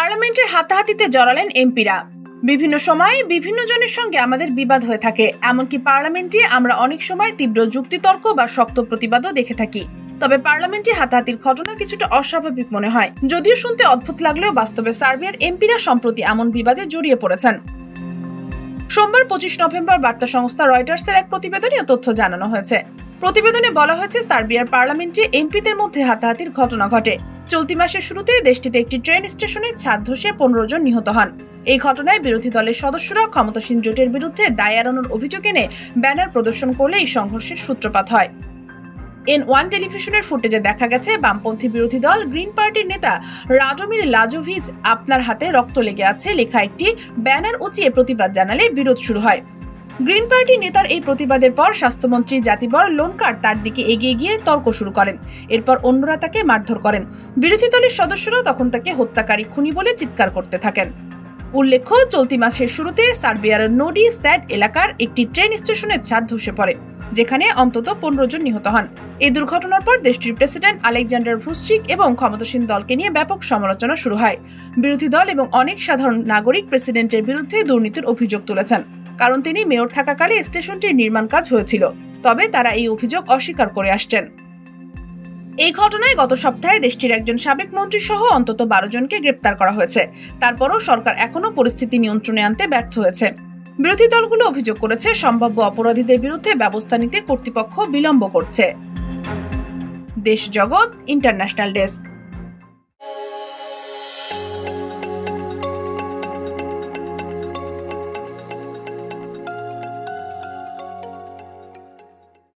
পার্লামেন্টের হাতাহাতিতে জড়ালেন এমপিরা। বিভিন্ন সময়ে বিভিন্ন জনের সঙ্গে আমাদের বিবাদ হয়ে থাকে, এমনকি পার্লামেন্টে আমরা অনেক সময় তীব্র যুক্তিতর্ক বা শক্ত প্রতিবাদও দেখে থাকি। তবে পার্লামেন্টে হাতাহাতির ঘটনা কিছুটা অস্বাভাবিক মনে হয়, যদিও শুনতে অদ্ভুত লাগলেও বাস্তবে সার্বিয়ার এমপিরা সম্প্রতি এমন বিবাদে জড়িয়ে পড়েছেন। সোমবার 25 নভেম্বর বার্তা সংস্থা রয়টার্সের এক প্রতিবেদনে তথ্য জানানো হয়েছে। প্রতিবেদনে বলা হয়েছে, সার্বিয়ার পার্লামেন্টে এমপিদের মধ্যে হাতাহাতির ঘটনা ঘটে। চলতি মাসের শুরুতে দেশটিতে একটি ট্রেন স্টেশনে ছাদ ধসে 15 জন নিহত হন। এই ঘটনায় বিরোধী দলের সদস্যরা ক্ষমতাসীন জোটের বিরুদ্ধে দায় এড়ানোর অভিযোগ এনে ব্যানার প্রদর্শন করলে এই সংঘর্ষের সূত্রপাত হয়। N1 টেলিভিশনের ফুটেজে দেখা গেছে, বামপন্থী বিরোধী দল গ্রিন পার্টির নেতা রাডোমির লাজোভিচ "আপনার হাতে রক্ত লেগে আছে" লেখা একটি ব্যানার উঁচিয়ে প্রতিবাদ জানালে বিরোধ শুরু হয়। গ্রিন পার্টির নেতার এই প্রতিবাদের পর স্বাস্থ্যমন্ত্রী জাতিবর লোনকার তার দিকে এগিয়ে গিয়ে তর্ক শুরু করেন। এরপর অন্যরা তাকে মারধর করেন। বিরোধী দলের সদস্যরা তখন তাকে হত্যাকারী, খুনি বলে চিৎকার করতে থাকেন। উল্লেখ্য, চলতি মাসের শুরুতে সার্বিয়ার নোডি স্যাড এলাকার একটি ট্রেন স্টেশনের ছাদ ধসে পড়ে, যেখানে অন্তত 15 জন নিহত হন। এই দুর্ঘটনার পর দেশটির প্রেসিডেন্ট আলেকজান্ডার ভুচিচ এবং ক্ষমতাসীন দলকে নিয়ে ব্যাপক সমালোচনা শুরু হয়। বিরোধী দল এবং অনেক সাধারণ নাগরিক প্রেসিডেন্টের বিরুদ্ধে দুর্নীতির অভিযোগ তুলেছেন, কারণ তিনি মেয়র থাকাকালে স্টেশনটির নির্মাণ কাজ হয়েছিল। তবে তারা এই অভিযোগ অস্বীকার করে আসছেন। এই ঘটনায় গত সপ্তাহে দেশটির একজন সাবেক মন্ত্রী সহ অন্তত 12 জনকে গ্রেপ্তার করা হয়েছে। তারপরও সরকার এখনো পরিস্থিতি নিয়ন্ত্রণে আনতে ব্যর্থ হয়েছে। বিরোধী দলগুলো অভিযোগ করেছে, সম্ভাব্য অপরাধীদের বিরুদ্ধে ব্যবস্থা নিতে কর্তৃপক্ষ বিলম্ব করছে। দেশ জগৎ ইন্টারন্যাশনাল ডেস্ক।